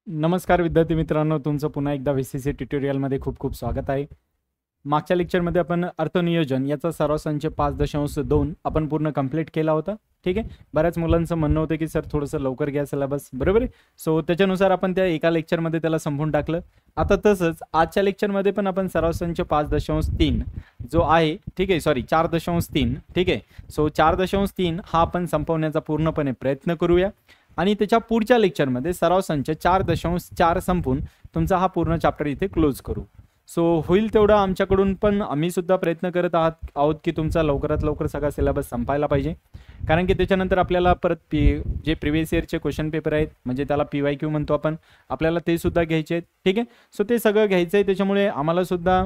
नमस्कार विद्यार्थी मित्रांनो, तुमचं पुन्हा एकदा व्हीसीसी ट्युटोरियलमध्ये खूप खूप स्वागत आहे. मागच्या लेक्चरमध्ये आपण अर्थनियोजन याचा सराव संच 5.2 आपण पूर्ण कंप्लीट केला होता. ठीक आहे. बऱ्याच मुलांचं म्हणणं होतं की सर थोडंसं लवकर घ्या सिलेबस, बरोबर आहे. सो त्याच्यानुसार आपण त्या एका लेक्चरमध्ये त्याला संपवून टाकलं. आता तसंच आजच्या लेक्चरमध्ये पण आपण सराव संच 5.3 जो आहे, ठीक आहे, सॉरी 4.3, ठीक आहे. सो 4.3 हा आपण संपवण्याचा पूर्णपणे प्रयत्न करूया आणि त्याच्या पुढच्या लेक्चरमध्ये सराव संच 4.4 संपून तुमचा हा पूर्ण चॅप्टर इथे क्लोज करू. सो होईल तेवढं आमच्याकडून पण आम्ही सुद्धा प्रयत्न करत आहोत की तुमचा लवकरात लवकर सगळा सिलेबस संपायला पाहिजे. कारण की त्याच्यानंतर आपल्याला परत जे प्रिव्हियस इयरचे क्वेश्चन पेपर आहेत, म्हणजे त्याला PYQ म्हणतो आपण, आपल्याला ते सुद्धा घ्यायचे आहेत. ठीक आहे. सो ते सगळं घ्यायचं आहे. त्याच्यामुळे आम्हाला सुद्धा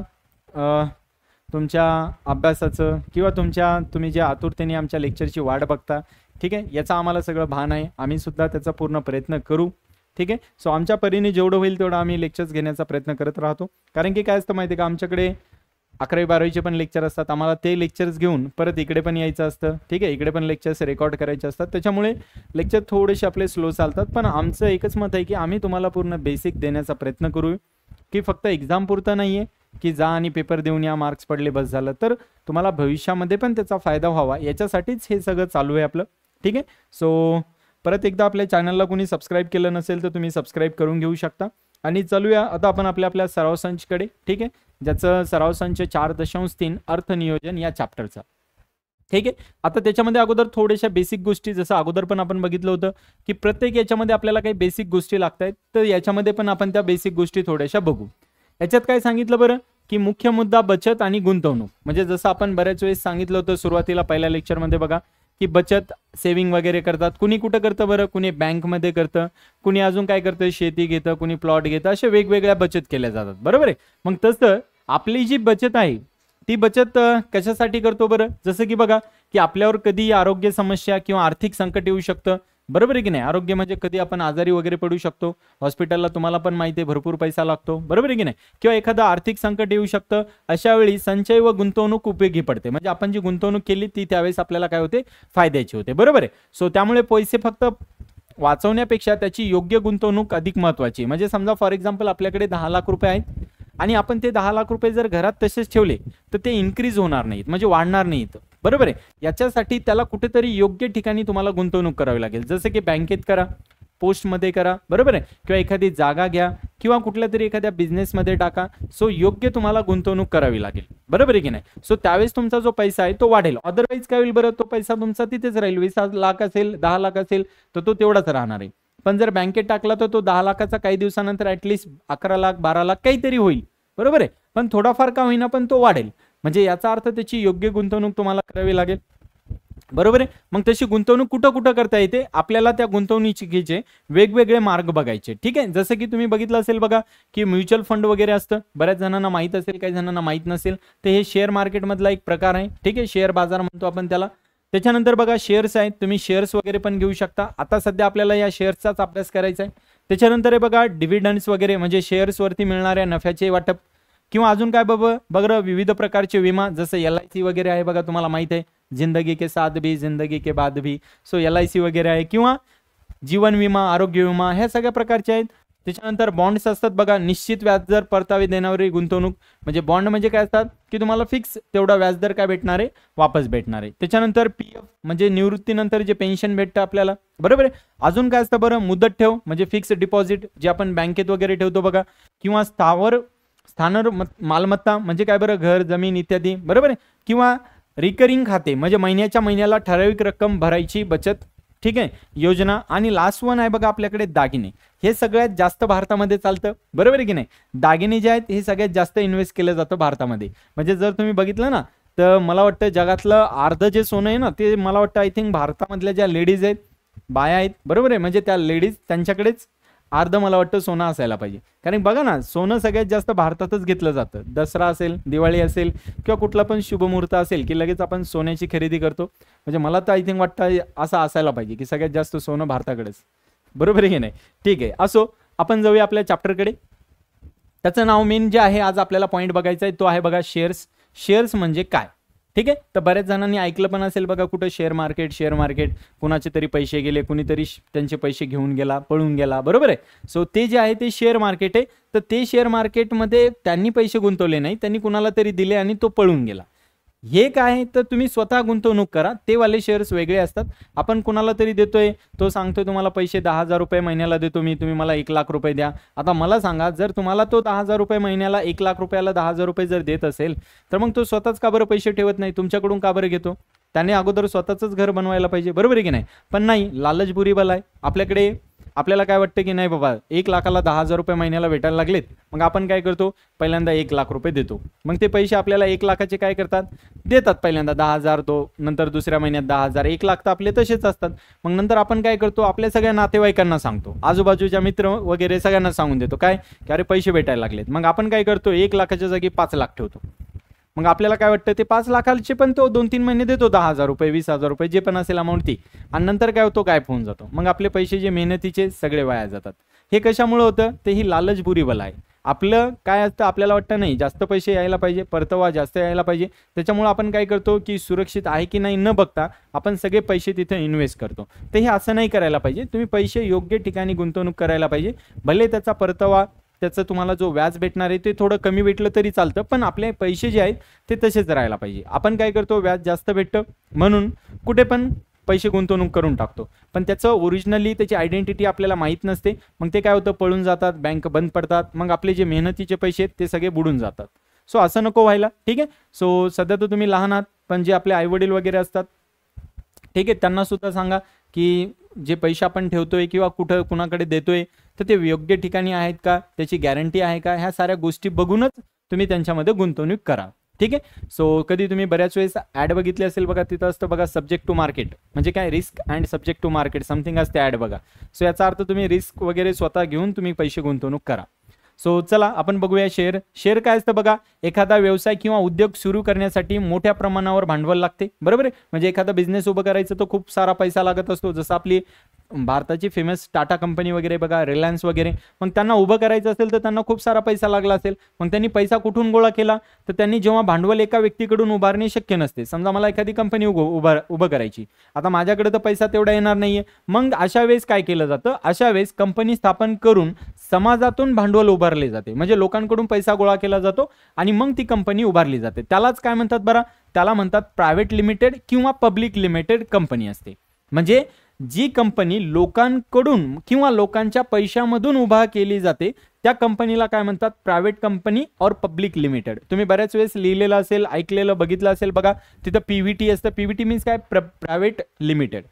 तुमच्या अभ्यासाचं किंवा तुम्ही जे आतुरतेने आमच्या लेक्चरची वाट बघता, ठीक आहे, याचा आम्हाला सगळं भान आहे. आम्ही सुद्धा त्याचा पूर्ण प्रयत्न करू. ठीक आहे. सो आमच्या परीने जेवढं होईल तेवढं आम्ही लेक्चर्स घेण्याचा प्रयत्न करत राहतो. कारण की काय असतं माहिती आहे का, आमच्याकडे 11वी-12वीचे पण लेक्चर असतात. आम्हाला ते लेक्चर्स घेऊन परत इकडे पण यायचं असतं. ठीक आहे. इकडे पण लेक्चर्स रेकॉर्ड करायचे असतात. त्याच्यामुळे लेक्चर थोडेसे आपले स्लो चालतात. पण आमचं एकच मत आहे की आम्ही तुम्हाला पूर्ण बेसिक देण्याचा प्रयत्न करू, की फक्त एक्झाम पुरतं नाही आहे की जा आणि पेपर देऊन या, मार्क्स पडले बस झालं. तर तुम्हाला भविष्यामध्ये पण त्याचा फायदा व्हावा याच्यासाठीच हे सगळं चालू आहे आपलं. ठीक आहे. सो परत एकदा आपल्या चॅनलला कोणी सबस्क्राईब केलं नसेल तर तुम्ही सबस्क्राईब करून घेऊ शकता. आणि चालूया आता आपण आपल्या सराव संचकडे. ठीक आहे. ज्याचं सराव संच 4.3 अर्थनियोजन या चॅप्टरचा. ठीक आहे. आता त्याच्यामध्ये अगोदर थोड्याशा बेसिक गोष्टी, जसं अगोदर पण आपण बघितलं होतं की प्रत्येक याच्यामध्ये आपल्याला काही बेसिक गोष्टी लागत आहेत, तर याच्यामध्ये पण आपण त्या बेसिक गोष्टी थोड्याशा बघू. याच्यात काय सांगितलं बरं, की मुख्य मुद्दा बचत आणि गुंतवणूक. म्हणजे जसं आपण बऱ्याच वेळेस सांगितलं होतं सुरुवातीला पहिल्या लेक्चरमध्ये बघा, की बचत सेव्हिंग वगैरे करतात. कुणी कुठं करतं बरं, कुणी बँकमध्ये करतं, कुणी अजून काय करतं, शेती घेतं, कुणी प्लॉट घेतं, अशा वेगवेगळ्या बचत केल्या जातात. बरोबर आहे. मग तसं आपली जी बचत आहे ती बचत कशासाठी करतो बरं, जसं की बघा की आपल्यावर कधी आरोग्य समस्या किंवा आर्थिक संकट येऊ शकतं. बरोबर आहे की नाही. आरोग्य म्हणजे कधी आपण आजारी वगैरे पडू शकतो. हॉस्पिटलला तुम्हाला पण माहिती आहे भरपूर पैसा लागतो. बरोबर आहे की नाही. किंवा एखादं आर्थिक संकट येऊ शकतं. अशा वेळी संचय व गुंतवणूक उपयोगी पडते. म्हणजे आपण जी गुंतवणूक केली ती त्यावेळेस आपल्याला काय होते, फायद्याची होते. बरोबर आहे. सो त्यामुळे पैसे फक्त वाचवण्यापेक्षा त्याची योग्य गुंतवणूक अधिक महत्त्वाची. म्हणजे समजा फॉर एक्झाम्पल आपल्याकडे 10 लाख रुपये आहेत आणि आपण ते 10 लाख रुपये जर घरात तसेच ठेवले तर ते इन्क्रीज होणार नाहीत, म्हणजे वाढणार नाहीत. बरोबर आहे. याच्यासाठी त्याला कुठेतरी योग्य ठिकाणी तुम्हाला गुंतवणूक करावी लागेल. जसं की बँकेत करा, पोस्टमध्ये करा, बरोबर आहे, किंवा एखादी जागा घ्या किंवा कुठल्या तरी एखाद्या बिझनेसमध्ये टाका. सो योग्य तुम्हाला गुंतवणूक करावी लागेल. बरोबर आहे की नाही. सो त्यावेळेस तुमचा जो पैसा आहे तो वाढेल. अदरवाईज काय होईल बरं, तो पैसा तुमचा तिथेच राहील. 20 लाख असेल, 10 लाख असेल तर तो तेवढाच राहणार आहे. पण जर बँकेत टाकला तर तो 10 लाखाचा काही दिवसानंतर ॲटलिस्ट 11 लाख 12 लाख काहीतरी होईल. बरोबर आहे. पण थोडाफार का होईना पण तो वाढेल. म्हणजे याचा अर्थ त्याची योग्य गुंतवणूक तुम्हाला करावी लागेल. बरोबर आहे. मग तशी गुंतवणूक कुठं कुठं करता येते, आपल्याला त्या गुंतवणुकीचे वेगवेगळे मार्ग बघायचे. ठीक आहे. जसं की तुम्ही बघितलं असेल बघा, की म्युच्युअल फंड वगैरे असतं. बऱ्याच जणांना माहीत असेल, काही जणांना माहीत नसेल. तर हे शेअर मार्केटमधला एक प्रकार आहे. ठीक आहे. शेअर बाजार म्हणतो आपण त्याला. त्याच्यानंतर बघा शेअर्स आहेत, तुम्ही शेअर्स वगैरे पण घेऊ शकता. आता सध्या आपल्याला या शेअर्सचाच अभ्यास करायचा आहे. त्याच्यानंतर आहे बघा डिव्हिडंड्स वगैरे, म्हणजे शेअर्सवरती मिळणाऱ्या नफ्याचे वाटप. किंवा अजून काय बघा विविध प्रकारचे विमा, जसं LIC वगैरे आहे बघा, तुम्हाला माहित आहे, जिंदगी के साथ भी जिंदगी के बाद भी. सो LIC वगैरे आहे, किंवा जीवन विमा, आरोग्य विमा, ह्या सगळ्या प्रकारचे आहेत. त्याच्यानंतर बॉन्ड्स असतात बघा, निश्चित व्याजदर परतावे देणारी गुंतवणूक. म्हणजे बॉन्ड म्हणजे काय असतात, की तुम्हाला फिक्स तेवढा व्याजदर काय भेटणार आहे, वापस भेटणार आहे. त्याच्यानंतर PF म्हणजे निवृत्तीनंतर जे पेन्शन भेटतं आपल्याला. बरोबर आहे. अजून काय असतं बरं, मुदत ठेव म्हणजे फिक्स डिपॉझिट, जे आपण बँकेत वगैरे ठेवतो बघा. किंवा स्थावर मालमत्ता म्हणजे काय बरं, घर, जमीन इत्यादी. बरोबर आहे. किंवा रिकरिंग खाते म्हणजे महिन्याच्या महिन्याला ठराविक रक्कम भरायची बचत. ठीक आहे, योजना. आणि लास्ट वन आहे बघा आपल्याकडे दागिने. हे सगळ्यात जास्त भारतामध्ये चालतं. बरोबर आहे की नाही. दागिने जे आहेत हे सगळ्यात जास्त इन्व्हेस्ट केलं जातं भारतामध्ये. म्हणजे जर तुम्ही बघितलं ना, तर मला वाटतं जगातलं अर्ध जे सोनं आहे ना, ते मला वाटतं आय थिंक भारतामधल्या ज्या लेडीज आहेत, बाया आहेत, बरोबर आहे, म्हणजे त्या लेडीज त्यांच्याकडेच अर्ध मला वाटतं सोनं असायला पाहिजे. कारण बघा ना, सोनं सगळ्यात जास्त भारतातच घेतलं जातं. दसरा असेल, दिवाळी असेल, किंवा कुठला पण शुभमुहूर्त असेल की लगेच आपण सोन्याची खरेदी करतो. म्हणजे मला तर आय थिंक वाटतं असं असायला पाहिजे की सगळ्यात जास्त सोनं भारताकडेच. बरोबर आहे की नाही. ठीक आहे. असो, आपण जाऊया आपल्या चॅप्टरकडे. त्याचं नाव मेन जे आहे आज आपल्याला पॉईंट बघायचा आहे तो आहे बघा शेअर्स. शेअर्स म्हणजे काय. ठीक आहे. तर बऱ्याच जणांनी ऐकलं पण असेल बघा, कुठं शेअर मार्केट कुणाचे तरी पैसे गेले, कुणीतरी त्यांचे पैसे घेऊन गेला, पळून गेला, बरोबर आहे. सो ते जे आहे ते शेअर मार्केट आहे. तर ते शेअर मार्केटमध्ये त्यांनी पैसे गुंतवले नाही, त्यांनी कुणाला तरी दिले आणि तो पळून गेला. हे काय आहे, तर तुम्ही स्वतः गुंतवणूक करा. ते वाले शेअर्स वेगळे असतात. आपण कुणाला तरी देतोय, तो सांगतोय तुम्हाला पैसे 10,000 रुपये महिन्याला देतो मी, तुम्ही मला 1,00,000 रुपये द्या. आता मला सांगा, जर तुम्हाला तो 10,000 रुपये महिन्याला 1,00,000 रुपयाला 10,000 रुपये जर देत असेल, तर मग तो स्वतःच का बरं पैसे ठेवत नाही, तुमच्याकडून का बरं घेतो? त्याने अगोदर स्वतःच घर बनवायला पाहिजे, बरोबर आहे की नाही? पण नाही, लालच बुरी बला आहे. आपल्याला काय वाटतं की नाही बाबा, 1,00,000ला 10,000 रुपये महिन्याला भेटायला लागलेत, मग आपण काय करतो, पहिल्यांदा 1,00,000 रुपये देतो. मग ते पैसे आपल्याला 1,00,000चे काय करतात, देतात. पहिल्यांदा 10,000 तो, नंतर दुसऱ्या महिन्यात 10,000, 1,00,000 तर आपले तसेच असतात. मग नंतर आपण काय करतो, आपल्या सगळ्या नातेवाईकांना सांगतो, आजूबाजूच्या मित्र वगैरे सगळ्यांना सांगून देतो काय, की अरे पैसे भेटायला लागलेत. मग आपण काय करतो, 1,00,000च्या जागी 5,00,000 ठेवतो. मग आपल्याला काय वाटतं, ते 5,00,000चे पण तो 2-3 महिने देतो, 10,000 रुपये 20,000 रुपये जे पण असेल अमाऊंट ती, आणि नंतर काय होतो, गायब होऊन जातो. मग आपले पैसे जे मेहनतीचे सगळे वाया जातात. हे कशामुळे होतं, ते ही लालच बुरी बला आहे. आपलं काय असतं, आपल्याला वाटतं नाही जास्त पैसे यायला पाहिजे, परतावा जास्त यायला पाहिजे, त्याच्यामुळे आपण काय करतो, की सुरक्षित आहे की नाही न बघता आपण सगळे पैसे तिथे इन्व्हेस्ट करतो. तर हे असं नाही करायला पाहिजे. तुम्ही पैसे योग्य ठिकाणी गुंतवणूक करायला पाहिजे. भले त्याचा परतावा, त्याचं तुम्हाला जो व्याज भेटणार आहे ते थोडं कमी भेटलं तरी चालतं, पण आपले पैसे जे आहेत ते तसेच राहायला पाहिजे. आपण काय करतो, व्याज जास्त भेटतं म्हणून कुठे पण पैसे गुंतवणूक करून टाकतो, पण त्याचं ओरिजिनली त्याची आयडेंटिटी आपल्याला माहीत नसते. मग ते काय होतं, पळून जातात, बँक बंद पडतात, मग आपले जे मेहनतीचे पैसे आहेत ते सगळे बुडून जातात. सो असं नको व्हायला. ठीक आहे. सो सध्या तर तुम्ही लहान आहात, पण जे आपले आईवडील वगैरे असतात, ठीक आहे, त्यांना सुद्धा सांगा की जे पैसे आपण ठेवतोय किंवा कुठं कुणाकडे देतोय, तर ते योग्य ठिकाणी आहेत का, त्याची गॅरंटी आहे का, ह्या साऱ्या गोष्टी बघूनच तुम्ही त्यांच्यामध्ये गुंतवणूक करा. ठीक आहे. सो कधी तुम्ही बऱ्याच वेळेस ॲड बघितली असेल बघा, तिथं असतं बघा सब्जेक्ट टू मार्केट, म्हणजे काय, risk and subject to market something असते ॲड बघा. सो याचा अर्थ तुम्ही रिस्क वगैरे स्वतः घेऊन तुम्ही पैसे गुंतवणूक करा. सो चला आपण बघूया शेअर काय असतं बघा. एखादा व्यवसाय किंवा उद्योग सुरू करण्यासाठी मोठ्या प्रमाणावर भांडवल लागते, बरोबर आहे. म्हणजे एखादा बिझनेस उभं करायचं तर खूप सारा पैसा लागत असतो. जसं आपली भारताची फेमस टाटा कंपनी वगैरे बघा, रिलायन्स वगैरे, मग त्यांना उभं करायचं असेल तर त्यांना खूप सारा पैसा लागला असेल. मग त्यांनी पैसा कुठून गोळा केला, तर त्यांनी जेव्हा भांडवल एका व्यक्तीकडून उभारणे शक्य नसते. समजा मला एखादी कंपनी उभं करायची, आता माझ्याकडे तर पैसा तेवढा येणार नाहीये. मग अशा वेळेस काय केलं जातं, अशा वेळेस कंपनी स्थापन करून समाजातून भांडवल उभारले जाते, म्हणजे लोकांकडून पैसा गोळा केला जातो आणि मग ती कंपनी उभारली जाते. त्यालाच काय म्हणतात बरं, त्याला म्हणतात प्रायव्हेट लिमिटेड किंवा पब्लिक लिमिटेड कंपनी असते. म्हणजे जी कंपनी लोकांकडून किंवा लोकांच्या पैशामधून उभा केली जाते त्या कंपनीला काय म्हणतात, प्रायव्हेट कंपनी और पब्लिक लिमिटेड. तुम्ही बऱ्याच वेळेस लिहिलेलं असेल, ऐकलेलं, बघितलं असेल बघा, तिथं पीव्हीटी असतं. पीव्हीटी मीन्स काय, प्रायव्हेट लिमिटेड.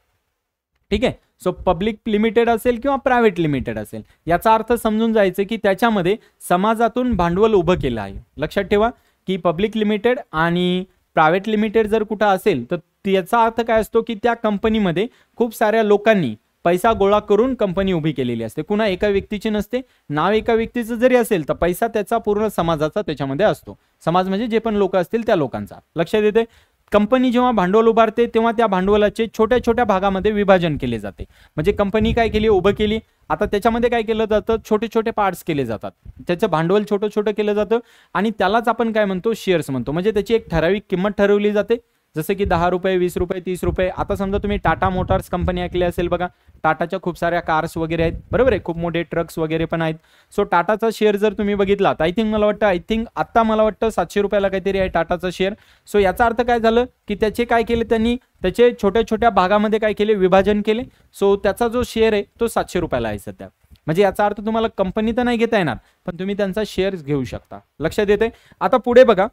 ठीक आहे. सो पब्लिक लिमिटेड असेल किंवा प्रायव्हेट लिमिटेड असेल, याचा अर्थ समजून जायचं की त्याच्यामध्ये समाजातून भांडवल उभं केलं आहे. लक्षात ठेवा की पब्लिक लिमिटेड आणि प्रायव्हेट लिमिटेड जर कुठं असेल तर याचा अर्थ काय असतो की त्या कंपनीमध्ये खूप साऱ्या लोकांनी पैसा गोळा करून कंपनी उभी केलेली असते. कुणा एका व्यक्तीची नसते. नाव एका व्यक्तीचं जरी असेल तर पैसा त्याचा पूर्ण समाजाचा त्याच्यामध्ये असतो. समाज म्हणजे जे पण लोक असतील त्या लोकांचा. लक्षात येते. कंपनी जेव्हा भांडवल उभारते तेव्हा त्या भांडवलाचे छोट्या छोट्या भागामध्ये विभाजन केले जाते. म्हणजे कंपनी काय केली, उभं केली, आता त्याच्यामध्ये काय केलं जातं, छोटे छोटे पार्ट्स केले जातात, त्याचं भांडवल छोटं छोटं केलं जातं आणि त्यालाच आपण काय म्हणतो, शेअर्स म्हणतो. म्हणजे त्याची एक ठराविक किंमत ठरवली जाते, जसं की 10 रुपये, 20 रुपये, 30 रुपये. आता समजा तुम्ही टाटा मोटार्स कंपनी ऐकली असेल बघा, टाटाच्या खूप साऱ्या कार्स वगैरे आहेत, बरोबर आहे, खूप मोठे ट्रक्स वगैरे पण आहेत. सो टाटाचा शेअर जर तुम्ही बघितला तर मला वाटतं 700 रुपयाला काहीतरी आहे टाटाचा शेअर. सो याचा अर्थ काय झालं की त्याचे काय केले, त्यांनी त्याचे छोट्या छोट्या भागामध्ये काय केले, विभाजन केले. सो त्याचा जो शेअर आहे तो 700 रुपयाला आहे सध्या. म्हणजे याचा अर्थ तुम्हाला कंपनी तर नाही घेता येणार, पण तुम्ही त्यांचा शेअर्स घेऊ शकता. लक्षात येते. आता पुढे बघा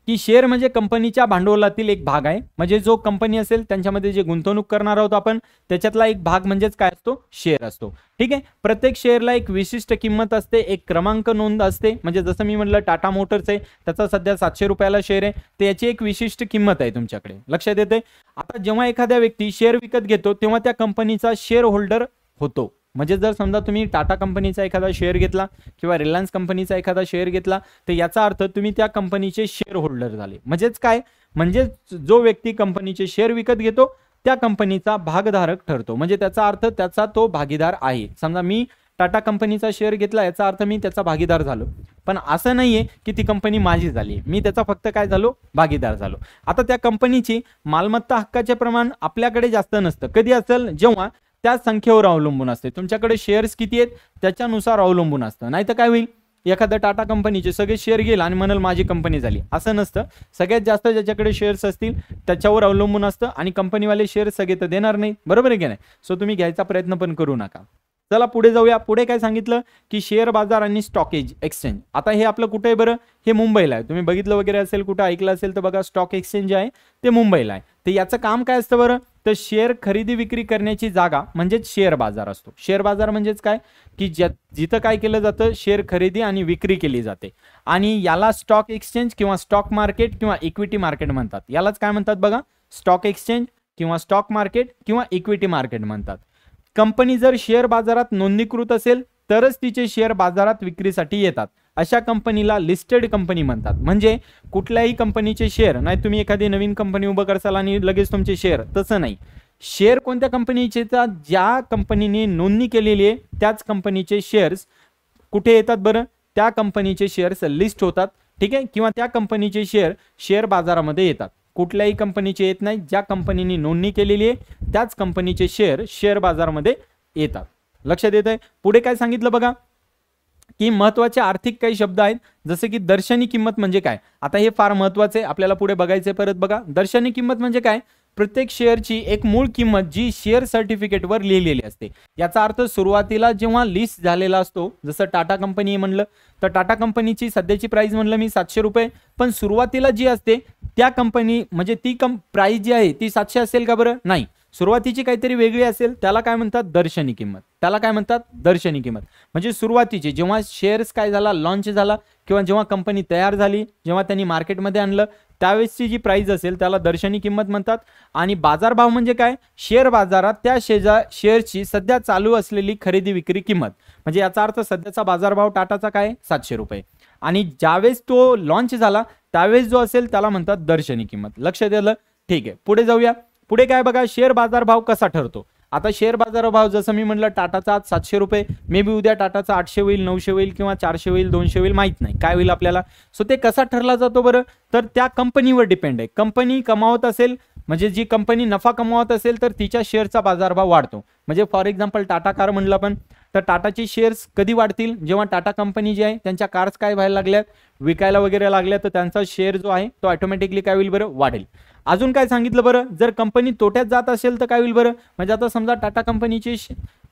की शेअर म्हणजे कंपनीच्या भांडवलातील एक भाग आहे. म्हणजे जो कंपनी असेल त्यांच्यामध्ये जे गुंतवणूक करणार आहोत आपण, त्याच्यातला एक भाग म्हणजेच काय असतो, शेअर असतो. ठीक आहे. प्रत्येक शेअरला एक विशिष्ट किंमत असते, एक क्रमांक नोंद असते. म्हणजे जसं मी म्हटलं टाटा मोटर्स आहे, त्याचा सध्या 700 रुपयाला शेअर आहे, तर याची एक विशिष्ट किंमत आहे तुमच्याकडे. लक्षात येते. आता जेव्हा एखाद्या व्यक्ती शेअर विकत घेतो तेव्हा त्या कंपनीचा शेअर होल्डर होतो. म्हणजे जर समजा तुम्ही टाटा कंपनीचा एखादा शेअर घेतला किंवा रिलायन्स कंपनीचा एखादा शेअर घेतला तर याचा अर्थ तुम्ही त्या कंपनीचे शेअर होल्डर झाले. म्हणजेच काय, म्हणजे जो व्यक्ती कंपनीचे शेअर विकत घेतो त्या कंपनीचा भागधारक ठरतो. म्हणजे त्याचा अर्थ त्याचा तो भागीदार आहे. समजा मी टाटा कंपनीचा शेअर घेतला याचा अर्थ मी त्याचा भागीदार झालो, पण असं नाहीये की ती कंपनी माझी झाली, मी त्याचा फक्त काय झालो, भागीदार झालो. आता त्या कंपनीची मालमत्ता हक्काचे प्रमाण आपल्याकडे जास्त नसतं. कधी असेल, जेव्हा त्या संख्येवर अवलंबून असते. तुमच्याकडे शेअर्स किती आहेत त्याच्यानुसार अवलंबून असतं. नाही तर काय होईल, एखाद्या टाटा कंपनीचे सगळे शेअर गेला आणि म्हणाल माझी कंपनी झाली, असं नसतं. सगळ्यात जास्त ज्याच्याकडे शेअर्स असतील त्याच्यावर अवलंबून असतं आणि कंपनीवाले शेअर सगळे तर देणार नाही, बरोबर आहे की नाही. सो तुम्ही घ्यायचा प्रयत्न पण करू नका. चला पुढे जाऊया. पुढे काय सांगितलं की शेअर बाजार आणि स्टॉक एक्सचेंज. आता हे आपलं कुठे आहे बरं, हे मुंबईला आहे. तुम्ही बघितलं वगैरे असेल, कुठं ऐकलं असेल तर बघा, स्टॉक एक्सचेंज आहे ते मुंबईला आहे. तर याचं काम काय असतं बरं, तर शेअर खरेदी विक्री करण्याची जागा म्हणजेच शेअर बाजार असतो. शेअर बाजार म्हणजेच काय की जिथं काय केलं जातं, शेअर खरेदी आणि विक्री केली जाते. आणि याला स्टॉक एक्सचेंज किंवा स्टॉक मार्केट किंवा इक्विटी मार्केट म्हणतात. यालाच काय म्हणतात बघा, स्टॉक एक्सचेंज किंवा स्टॉक मार्केट किंवा इक्विटी मार्केट म्हणतात. कंपनी जर शेअर बाजारात नोंदणीकृत असेल तरच तिचे शेअर बाजारात विक्रीसाठी येतात. अशा कंपनीला लिस्टेड कंपनी म्हणतात. म्हणजे कुठल्याही कंपनीचे शेअर नाही, तुम्ही एखादी नवीन कंपनी उभं करसाल आणि लगेच तुमचे शेअर, तसं नाही. शेअर कोणत्या कंपनीचे, ज्या कंपनीने नोंदणी केलेली आहे त्याच कंपनीचे शेअर्स कुठे येतात बरं, त्या कंपनीचे शेअर्स लिस्ट होतात, ठीक आहे, किंवा त्या कंपनीचे शेअर बाजारामध्ये येतात. कुठल्याही कंपनीचे येत नाही, ज्या कंपनीने नोंदणी केलेली आहे त्याच कंपनीचे शेअर बाजारामध्ये येतात. लक्षात येत आहे. पुढे काय सांगितलं बघा की महत्वाचे आर्थिक काही शब्द आहेत, जसे की दर्शनी किंमत म्हणजे काय. आता हे फार महत्वाचे आपल्याला पुढे बघायचे. परत बघा, दर्शनी किंमत म्हणजे काय, प्रत्येक शेअरची एक मूळ किंमत जी शेअर सर्टिफिकेटवर लिहिलेली असते. याचा अर्थ सुरुवातीला जेव्हा लिस्ट झालेला असतो, जसं टाटा कंपनी म्हणलं तर टाटा कंपनीची सध्याची प्राइस म्हणलं मी 700 रुपये, पण सुरुवातीला जी असते त्या कंपनी म्हणजे ती प्राइस जी आहे ती 700 असेल का बरं, नाही. सुरुवातीची काहीतरी वेगळी असेल, त्याला काय म्हणतात, दर्शनी किंमत. त्याला काय म्हणतात, दर्शनी किंमत. म्हणजे सुरुवातीची जेव्हा शेअर्स काय झाला, लॉन्च झाला किंवा जेव्हा कंपनी तयार झाली, जेव्हा त्यांनी मार्केटमध्ये आणलं त्यावेळेसची जी प्राइस असेल त्याला दर्शनी किंमत म्हणतात. आणि बाजारभाव म्हणजे काय, शेअर बाजारात त्या शेअरची सध्या चालू असलेली खरेदी विक्री किंमत. म्हणजे याचा अर्थ सध्याचा बाजारभाव टाटाचा काय, 700 रुपये. आणि ज्यावेळेस तो लॉन्च झाला त्यावेळेस जो असेल त्याला म्हणतात दर्शनी किंमत. लक्षात आलं, ठीक आहे. पुढे जाऊया. पुढे काय बघा, शेअर बाजार भाव कसा ठरतो. आता शेअर बाजार भाव जसं मी म्हटलं, टाटाचा आज 700 रुपये, मे बी उद्या टाटाचा 800 होईल, 900 होईल किंवा 400 होईल, 200 होईल, माहित नाही काय होईल आपल्याला. सो ते कसा ठरला जातो बरं, तर त्या कंपनीवर डिपेंड आहे. कंपनी कमावत असेल, म्हणजे जी कंपनी नफा कमावत असेल तर तिच्या शेअरचा बाजारभाव वाढतो. म्हणजे फॉर एक्झाम्पल टाटा कार म्हणलं आपण, तर टाटाचे शेअर्स कधी वाढतील, जेव्हा टाटा कंपनी जी आहे त्यांच्या कार्स काय व्हायला लागल्यात, विकायला वगैरे लागल्या, तर त्यांचा शेअर जो आहे तो ऑटोमॅटिकली काय होईल बरं, वाढेल. अजून काय सांगितलं बरं, जर कंपनी तोट्यात जात असेल तर काय होईल बरं, म्हणजे आता समजा टाटा कंपनीचे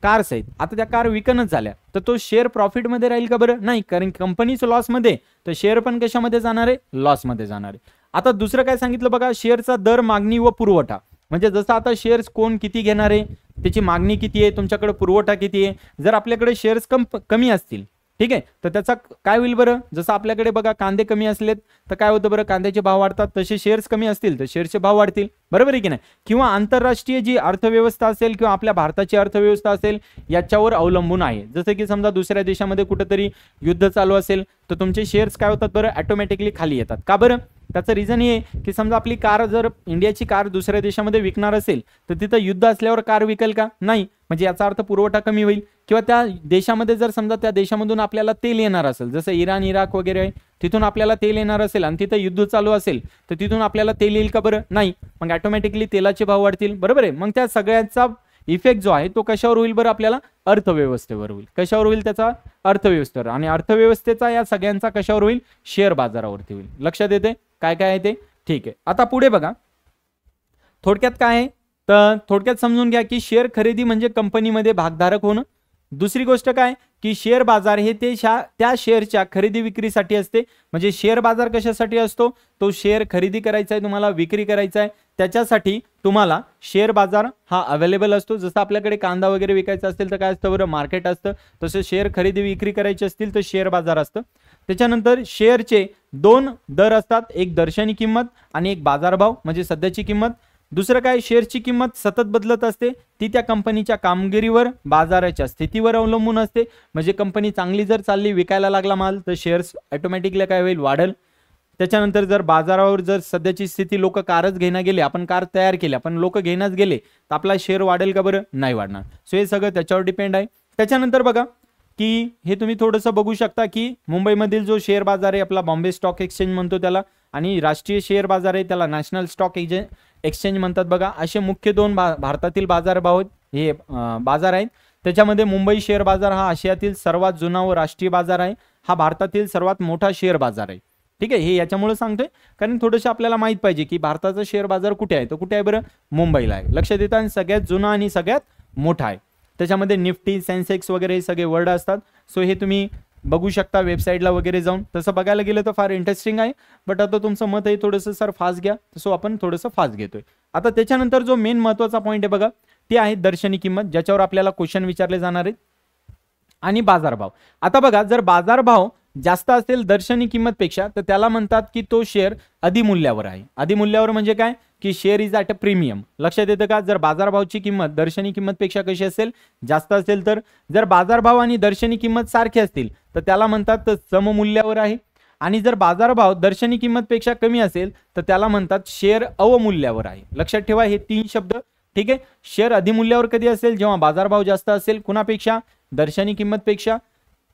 कार्स आहेत, आता त्या कार विकनच झाल्या, तर तो शेअर प्रॉफिटमध्ये राहील का बरं, नाही, कारण कंपनीच लॉसमध्ये, तर शेअर पण कशामध्ये जाणार आहे, लॉसमध्ये जाणार आहे. आता दुसरं काय सांगितलं बघा, शेअरचा दर, मागणी व पुरवठा. म्हणजे जसं आता शेअर्स कोण किती घेणार आहे, त्याची मागणी किती आहे, तुमच्याकडे पुरवठा किती आहे. जर आपल्याकडे शेअर्स कमी असतील, ठीक आहे, तर त्याचा काय होईल बरं, जसं आपल्याकडे बघा कांदे कमी असलेत तर काय होतं बरं, कांद्याचे भाव वाढतात. तसे शेअर्स कमी असतील तर शेअरचे भाव वाढतील, बरोबर आहे की नाही. किंवा आंतरराष्ट्रीय जी अर्थव्यवस्था असेल किंवा आपल्या भारताची अर्थव्यवस्था असेल याच्यावर अवलंबून आहे. जसं की समजा दुसऱ्या देशामध्ये कुठेतरी युद्ध चालू असेल तर तुमचे शेअर्स काय होतात बरं, ऑटोमॅटिकली खाली येतात. का बरं, त्याचं रिझन हे की समजा आपली कार, जर इंडियाची कार दुसऱ्या देशामध्ये विकणार असेल तर तिथं युद्ध असल्यावर कार विकेल का, नाही. म्हणजे याचा अर्थ पुरवठा कमी होईल. किंवा त्या देशामध्ये जर समजा त्या देशामधून आपल्याला तेल येणार असेल, जसं इराण, इराक वगैरे आहे, तिथून आपल्याला तेल येणार असेल आणि तिथं युद्ध चालू असेल तर तिथून आपल्याला तेल येईल का बरं, नाही. मग ऑटोमॅटिकली तेलाचे भाव वाढतील, बरोबर आहे. मग त्या सगळ्याचा इफेक्ट जो आहे तो कशावर होईल बरं, आपल्याला अर्थव्यवस्थेवर होईल. कशावर होईल, त्याचा अर्थव्यवस्थेवर. आणि अर्थव्यवस्थेचा या सगळ्यांचा कशावर होईल, शेअर बाजारावरती होईल. लक्षात येते काय काय आहे ते, ठीक आहे. आता पुढे बघा, थोडक्यात काय आहे, तर थोडक्यात समजून घ्या की शेअर खरेदी म्हणजे कंपनीमध्ये भागधारक होणं. दुसरी गोष्ट काय की शेअर बाजार हे त्या शेअरच्या खरेदी विक्रीसाठी असते. म्हणजे शेअर बाजार कशासाठी असतो, तो शेअर खरेदी करायचा आहे तुम्हाला, विक्री करायचा आहे, त्याच्यासाठी तुम्हाला शेअर बाजार हा अवेलेबल असतो. जसं आपल्याकडे कांदा वगैरे विकायचा असेल तर काय असतं बरं, मार्केट असतं, तसं शेअर खरेदी विक्री करायची असतील तर शेअर बाजार असतं. त्याच्यानंतर शेअरचे 2 दर असतात, एक दर्शनी किंमत आणि एक बाजारभाव म्हणजे सध्याची किंमत. दुसरं काय, शेअरची किंमत सतत बदलत असते, ती त्या कंपनीच्या कामगिरीवर, बाजाराच्या स्थितीवर अवलंबून असते. म्हणजे कंपनी चांगली जर चालली, विकायला लागला माल, तर शेअर्स ऑटोमॅटिकली काय होईल, वाढेल. त्याच्यानंतर जर बाजारावर जर सध्याची स्थिती, लोक कारच घेणं गेले, आपण कार तयार केल्या पण लोक घेण्याच गेले, तर आपला शेअर वाढेल का बरं, नाही वाढणार. सो हे सगळं त्याच्यावर डिपेंड आहे. त्याच्यानंतर बघा, की हे तुम्ही थोडंसं बघू शकता की मुंबईमधील जो शेअर बाजार आहे आपला बॉम्बे स्टॉक एक्सचेंज म्हणतो त्याला, आणि राष्ट्रीय शेअर बाजार आहे त्याला नॅशनल स्टॉक एक्सचेंज म्हणतात बघा. असे मुख्य दोन भारतातील बाजारभाव हे बाजार आहेत. त्याच्यामध्ये मुंबई शेअर बाजार हा आशियातील सर्वात जुना व राष्ट्रीय बाजार आहे. हा भारतातील सर्वात मोठा शेअर बाजार आहे. ठीक आहे, हे याच्यामुळे सांगतोय कारण थोडंसं आपल्याला माहित पाहिजे की भारताचा शेअर बाजार कुठे आहे, तो कुठे आहे बरं, मुंबईला आहे. लक्षात येतं, आणि सगळ्यात जुना आणि सगळ्यात मोठा आहे. त्याच्यामध्ये निफ्टी, सेन्सेक्स वगैरे हे सगळे वर्ड असतात. सो हे तुम्ही बघू शकता वेबसाईटला वगैरे जाऊन. तसं बघायला गेलं तर फार इंटरेस्टिंग आहे, बट आता तुमचं मत आहे थोडंसं सर फास्ट घ्या, सो आपण थोडंसं फास्ट घेतोय. आता त्याच्यानंतर जो मेन महत्त्वाचा पॉईंट आहे बघा, ते आहे दर्शनी किंमत, ज्याच्यावर आपल्याला क्वेश्चन विचारले जाणार आहेत, आणि बाजारभाव. आता बघा, जर बाजारभाव जास्त असेल दर्शनी किंमतपेक्षा तर त्याला म्हणतात की तो शेअर अधिमूल्यावर आहे. अधिमूल्यावर म्हणजे काय, की share is at a premium. लक्षात येतं का, जर बाजारभावची किंमत दर्शनी किंमतपेक्षा कशी असेल, जास्त असेल तर. जर बाजारभाव आणि दर्शनी किंमत सारखी असतील तर त्याला म्हणतात सममूल्यावर आहे. आणि जर बाजारभाव दर्शनी किंमतपेक्षा कमी असेल तर त्याला म्हणतात शेअर अवमूल्यावर आहे. लक्षात ठेवा हे 3 शब्द. ठीक आहे, शेअर अधिमूल्यावर कधी असेल, जेव्हा बाजारभाव जास्त असेल, कुणापेक्षा, दर्शनी किंमतपेक्षा.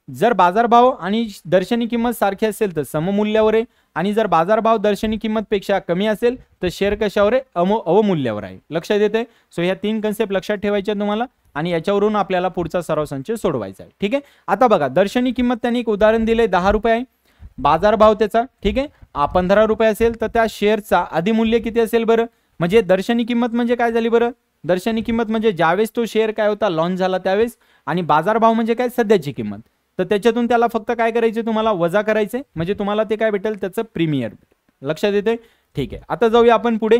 जर बाजारभाव आणि दर्शनी किंमत सारखी असेल तर सममूल्यावर आहे, आणि जर बाजारभाव दर्शनी किंमतपेक्षा कमी असेल तर शेअर कशावर आहे, अवमूल्यावर आहे. लक्षात येते. सो ह्या 3 कन्सेप्ट लक्षात ठेवायच्या तुम्हाला, आणि याच्यावरून आपल्याला पुढचा सराव संच सोडवायचा आहे. ठीक आहे, आता बघा दर्शनी किंमत त्यांनी एक उदाहरण दिले 10 रुपये आहे. बाजारभाव त्याचा ठीक आहे 15 रुपये असेल तर त्या शेअरचा अधिमूल्य किती असेल बरं. म्हणजे दर्शनी किंमत म्हणजे काय झाली बरं, दर्शनी किंमत म्हणजे ज्यावेळेस तो शेअर काय होता, लॉन्च झाला त्यावेळेस, आणि बाजारभाव म्हणजे काय, सध्याची किंमत. तर त्याच्यातून त्याला फक्त काय करायचे, तुम्हाला वजा करायचे, म्हणजे तुम्हाला ते काय भेटेल, त्याचं प्रीमियर. लक्षात येते. ठीक आहे, आता जाऊया आपण पुढे.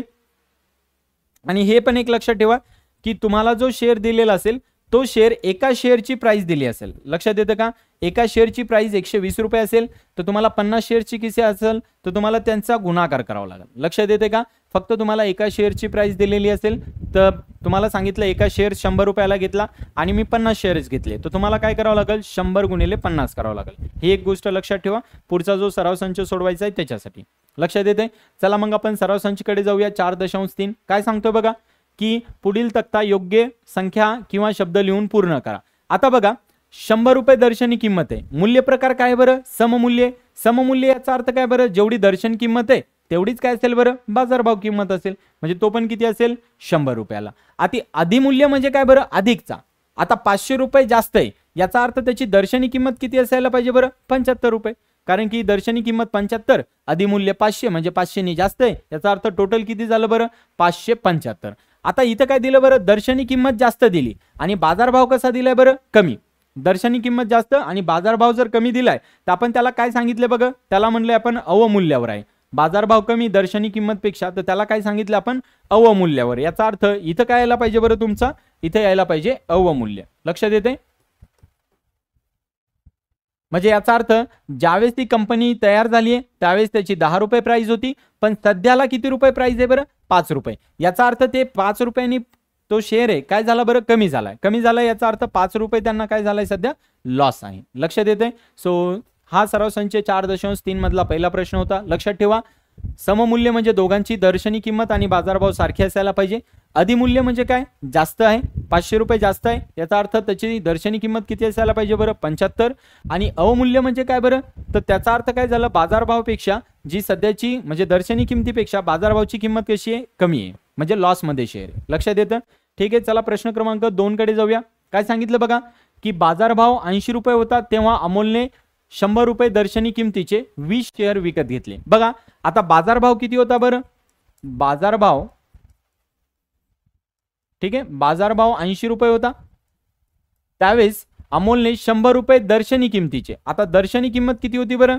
आणि हे पण एक लक्षात ठेवा की तुम्हाला जो शेअर दिलेला असेल तो शेअर एका शेअरची प्राइस दिली असेल. लक्षात येतं का, एका शेअरची प्राइस 120 रुपये असेल तर तुम्हाला 50 शेअरची किती असेल तर तुम्हाला त्यांचा गुणाकार करावा लागेल. लक्षात येते का, फक्त तुम्हाला एका शेअरची प्राइस दिलेली असेल तर तुम्हाला सांगितलं एका शेअर 100 रुपयाला घेतला आणि मी 50 शेअर्स घेतले, तर तुम्हाला काय करावं लागेल, 100 गुणिले 50 करावं लागेल. ही एक गोष्ट लक्षात ठेवा, पुढचा जो सराव संच सोडवायचा आहे त्याच्यासाठी. लक्षात येते. चला मग आपण सराव संचकडे जाऊया. 4.3 काय सांगतो बघा, की पुढील तक्ता योग्य संख्या किंवा शब्द लिहून पूर्ण करा. आता बघा 100 रुपये दर्शनी किंमत आहे. मूल्य प्रकार काय बरं, सममूल्य. सममूल्य याचा अर्थ काय बरं, जेवढी दर्शन किंमत आहे तेवढीच काय असेल बरं, बाजारभाव किंमत असेल, म्हणजे तो पण किती असेल, 100 रुपयाला. आता अधिमूल्य म्हणजे काय बरं, अधिकचा. आता 500 रुपये जास्त आहे याचा अर्थ त्याची दर्शनी किंमत किती असायला पाहिजे बरं, 75 रुपये. कारण की दर्शनी किंमत 75, अधिमूल्य 500 म्हणजे 500 नी जास्त आहे, याचा अर्थ टोटल किती झालं बरं, 575. आता इथं काय दिलं बरं, दर्शनी किंमत जास्त दिली आणि बाजारभाव कसा दिलाय बरं, कमी. दर्शनी किंमत जास्त आणि बाजारभाव जर कमी दिलाय तर आपण त्याला काय सांगितलं बघा, त्याला म्हणले आपण अवमूल्यावर आहे. बाजारभाव कमी दर्शनी किंमतपेक्षा, तर त्याला काय सांगितलं आपण, अवमूल्यावर. याचा अर्थ इथं काय यायला पाहिजे बरं तुमचा, इथे यायला पाहिजे अवमूल्य. लक्षात येते. म्हणजे याचा अर्थ ज्यावेळेस ती कंपनी तयार झाली आहे त्यावेळेस त्याची 10 रुपये प्राइस होती, पण सध्याला किती रुपये प्राइस आहे बरं, 5 रुपये. याचा अर्थ ते 5 रुपयांनी तो शेअर आहे काय झाला बरं, कमी झालाय. कमी झाला याचा अर्थ 5 रुपये त्यांना काय झालाय, सध्या लॉस आहे. लक्षात येते. सो हा सराव संच 4.3 मधला पहिला प्रश्न होता. लक्षात ठेवा, सममूल्य म्हणजे दोघांची दर्शनी किंमत आणि बाजारभाव सारखे असायला पाहिजे. अधिमूल्य म्हणजे काय, जास्त आहे, 500 रुपये जास्त आहे, याचा अर्थ त्याची दर्शनी किंमत किती असायला पाहिजे बरं, 75. आणि अवमूल्य म्हणजे काय बरं, तर त्याचा अर्थ काय झाला, बाजारभावापेक्षा जी सध्याची म्हणजे दर्शनी किंमतीपेक्षा बाजारभावाची किंमत कशी आहे, कमी आहे, म्हणजे लॉस मध्ये शेअर आहे. लक्षात येतं. ठीक आहे, चला प्रश्न क्रमांक 2 कडे जाऊया. काय सांगितलं बघा, की बाजारभाव 80 रुपये होता तेव्हा अमोलने 100 रुपये दर्शनी किमतीचे 20 शेअर विकत घेतले. बघा आता बाजारभाव किती होता बरं, बाजारभाव ठीक आहे, बाजारभाव 80 रुपये होता त्यावेळेस अमोलने 100 रुपये दर्शनी किमतीचे. आता दर्शनी किंमत किती होती बरं,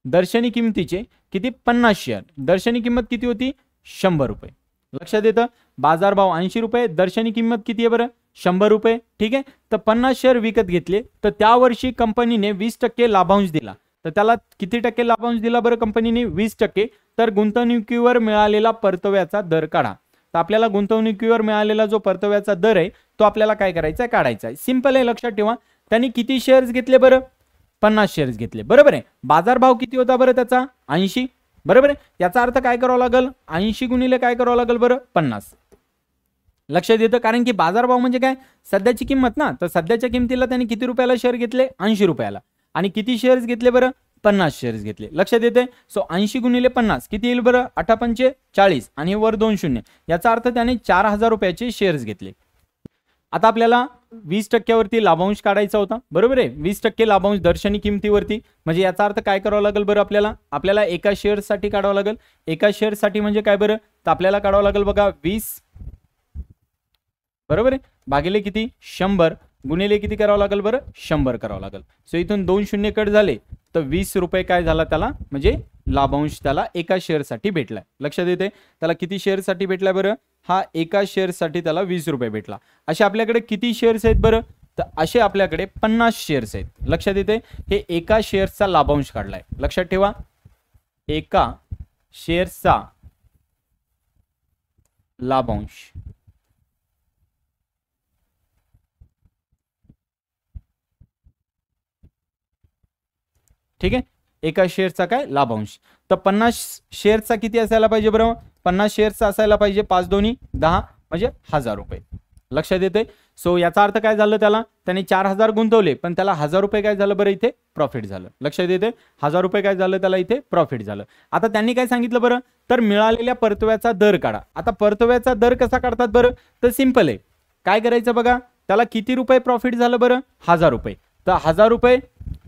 दर्शनी किमतीचे किती, 50 शेअर. दर्शनी किंमत किती होती, 100 रुपये. लक्षात येतं. बाजारभाव 80 रुपये, दर्शनी किंमत किती आहे बरं, 100 रुपये. ठीक आहे, तर 50 शेअर विकत घेतले तर त्या वर्षी कंपनीने 20% लाभांश दिला. तर त्याला किती टक्के लाभांश दिला बरं कंपनीने, 20%. तर गुंतवणुकीवर मिळालेला परताव्याचा दर काढा. तर आपल्याला गुंतवणुकीवर मिळालेला जो परताव्याचा दर आहे तो आपल्याला काय करायचा आहे, काढायचा आहे. सिंपल आहे. लक्षात ठेवा, त्यांनी किती शेअर्स घेतले बरं, 50 शेअर्स घेतले. बरोबर आहे. बाजारभाव किती होता बरं त्याचा, 80. बरोबर आहे. याचा अर्थ काय करावं लागेल, 80 गुणिले काय करावं लागेल बरं, 50. लक्षात येतं, कारण की बाजारभाव म्हणजे काय, सध्याची किंमत ना. तर सध्याच्या किमतीला त्यांनी किती रुपयाला शेअर घेतले, 80 रुपयाला. आणि किती शेअर्स घेतले बरं, 50 शेअर्स घेतले. लक्षात येते. सो 80 गुणिले 50 किती येईल बरं, 8 पंचे 40 आणि वर 2 शून्य. याचा अर्थ त्याने 4000 रुपयाचे शेअर्स घेतले. आता आपल्याला 20% लाभांश काढायचा होता, बरोबर आहे. 20% लाभांश दर्शनी किमतीवरती, म्हणजे याचा अर्थ काय करावं लागेल बरं, आपल्याला एका शेअरसाठी काढावं लागेल. एका शेअरसाठी म्हणजे काय बरं, तर आपल्याला काढावं लागेल बघा 20, बरोबर आहे, भागिले किती 100 गुणिले किती करावं लागेल बरं, 100 करावं लागेल. सो इथून 2 शून्य कट झाले तर 20 रुपये काय झाला त्याला, म्हणजे लाभांश त्याला एका शेअरसाठी भेटलाय. लक्षात येते. त्याला किती शेअरसाठी भेटलाय बरं, हा एका शेअरसाठी त्याला 20 रुपये भेटला. असे आपल्याकडे किती शेअर्स आहेत बरं, तर असे आपल्याकडे 50 शेअर्स आहेत. लक्षात येते. हे एका शेअर्सचा लाभांश काढलाय. लक्षात ठेवा, एका शेअर्सचा लाभांश. ठीक आहे, एका शेअरचा काय लाभांश. तर 50 शेअरचा किती असायला पाहिजे बरं, 50 शेअरचा असायला पाहिजे 5 दोन्ही 10 म्हणजे 1000 रुपये. लक्षात येते. सो याचा अर्थ काय झालं, त्याने 4000 गुंतवले पण त्याला 1000 रुपये काय झालं बरं, इथे प्रॉफिट झालं. लक्षात येते. 1000 रुपये काय झालं त्याला इथे प्रॉफिट झालं. आता त्यांनी काय सांगितलं बरं, तर मिळालेल्या परताव्याचा दर काढा. आता परताव्याचा दर कसा काढतात बरं, तर सिंपल आहे. काय करायचं बघा, त्याला किती रुपये प्रॉफिट झालं बरं, 1000 रुपये. तर 1000 रुपये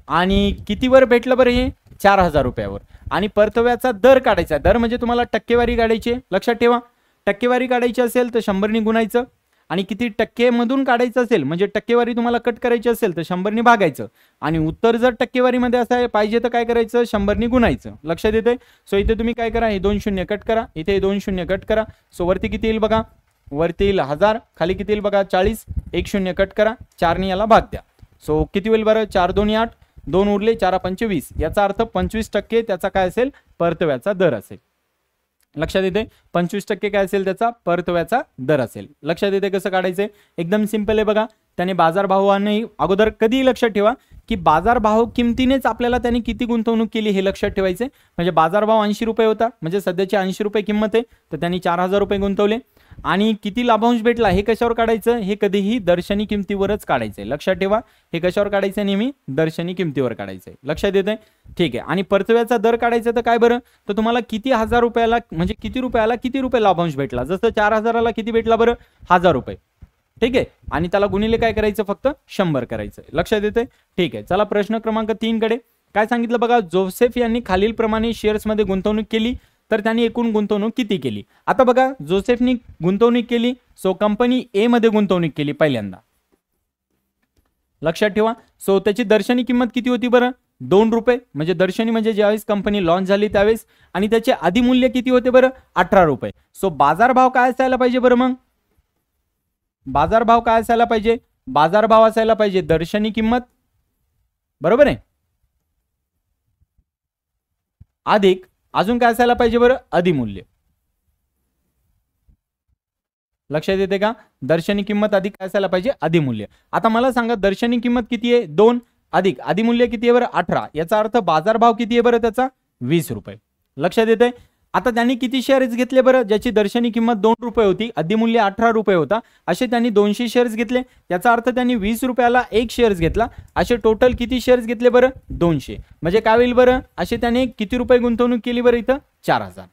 आणि कितीवर भेटलं बरं, हे 4000 रुपयावर. आणि परताव्याचा दर काढायचा. दर म्हणजे तुम्हाला टक्केवारी काढायची. लक्षात ठेवा, टक्केवारी काढायची असेल तर 100 गुणायचं. आणि किती टक्केमधून काढायचं असेल, म्हणजे टक्केवारी तुम्हाला कट करायची असेल तर 100 भागायचं. आणि उत्तर जर टक्केवारीमध्ये असं पाहिजे तर काय करायचं, 100 गुणायचं. लक्षात येते. सो इथे तुम्ही काय करा, हे 2 शून्य कट करा, इथे 2 शून्य कट करा. सो वरती किती येईल बघा, वरती येईल 1000, खाली किती येईल बघा 40, 1 शून्य कट करा, 4 याला भाग द्या. सो किती होईल बरं, 4 2 8, 2 उरले, 4 पंचे 20. याचा अर्थ 25% त्याचा काय असेल, परताव्याचा दर असेल. लक्षात येते. 25% काय असेल त्याचा परताव्याचा दर असेल. लक्षात येते कसं काढायचंय, एकदम सिंपल आहे बघा. त्याने बाजारभावाने अगोदर कधी लक्षात ठेवा की बाजारभाव किमतीनेच आपल्याला त्याने किती गुंतवणूक केली हे लक्षात ठेवायचे. म्हणजे बाजारभाव 80 रुपये होता, म्हणजे सध्याची 80 रुपये किंमत आहे, तर त्यांनी 4000 रुपये गुंतवले. आणि किती लाभांश भेटला हे कशावर काढायचं, हे कधीही दर्शनी किमतीवरच काढायचंय. लक्षात ठेवा, हे कशावर काढायचं, नेहमी दर्शनी किमतीवर काढायचंय. लक्षात येतंय. ठीक आहे. आणि परताव्याचा दर काढायचा तर काय बरं, तर तुम्हाला किती 1000 रुपयाला म्हणजे किती रुपयाला किती रुपये लाभांश भेटला. जसं 4000ला किती भेटला बरं, 1000 रुपये. ठीक आहे. आणि त्याला गुणिले काय करायचं, फक्त 100 करायचं. लक्षात येतंय. ठीक आहे. चला प्रश्न क्रमांक 3 कडे. काय सांगितलं बघा, जोसेफ यांनी खालील प्रमाणे शेअर्समध्ये गुंतवणूक केली, तर त्यांनी एकूण गुंतवणूक किती केली. आता बघा, जोसेफनी गुंतवणूक केली, सो कंपनी ए मध्ये गुंतवणूक केली पहिल्यांदा. लक्षात ठेवा. सो त्याची दर्शनी किंमत किती होती बरं, 2 रुपये. म्हणजे दर्शनी म्हणजे ज्यावेळेस कंपनी लॉन्च झाली त्यावेळेस. आणि त्याचे अधिमूल्य किती होते बरं, 18 रुपये. सो बाजारभाव काय असायला पाहिजे बरं, मग बाजारभाव काय असायला पाहिजे, बाजारभाव असायला पाहिजे दर्शनी किंमत, बरोबर आहे, अधिक अजून काय असायला पाहिजे बरं, अधिमूल्य. लक्षात येते का, दर्शनी किंमत अधिक काय असायला पाहिजे, अधिमूल्य. आता मला सांगा, दर्शनी किंमत किती आहे, 2, अधिक अधिमूल्य किती आहे बरं, 18. याचा अर्थ बाजारभाव किती आहे बरं त्याचा, 20 रुपये. लक्षात येते. आता त्यांनी किती शेअर्स घेतले बरं, ज्याची दर्शनी किंमत 2 रुपये होती, अधिमूल्य 18 रुपये होता, असे त्यांनी 200 शेअर्स घेतले. याचा अर्थ त्यांनी 20 रुपयाला 1 शेअर्स घेतला. असे टोटल किती शेअर्स घेतले बरं, 200. म्हणजे काय होईल बरं, असे त्याने किती रुपये गुंतवणूक केली बरं, इथं 4000.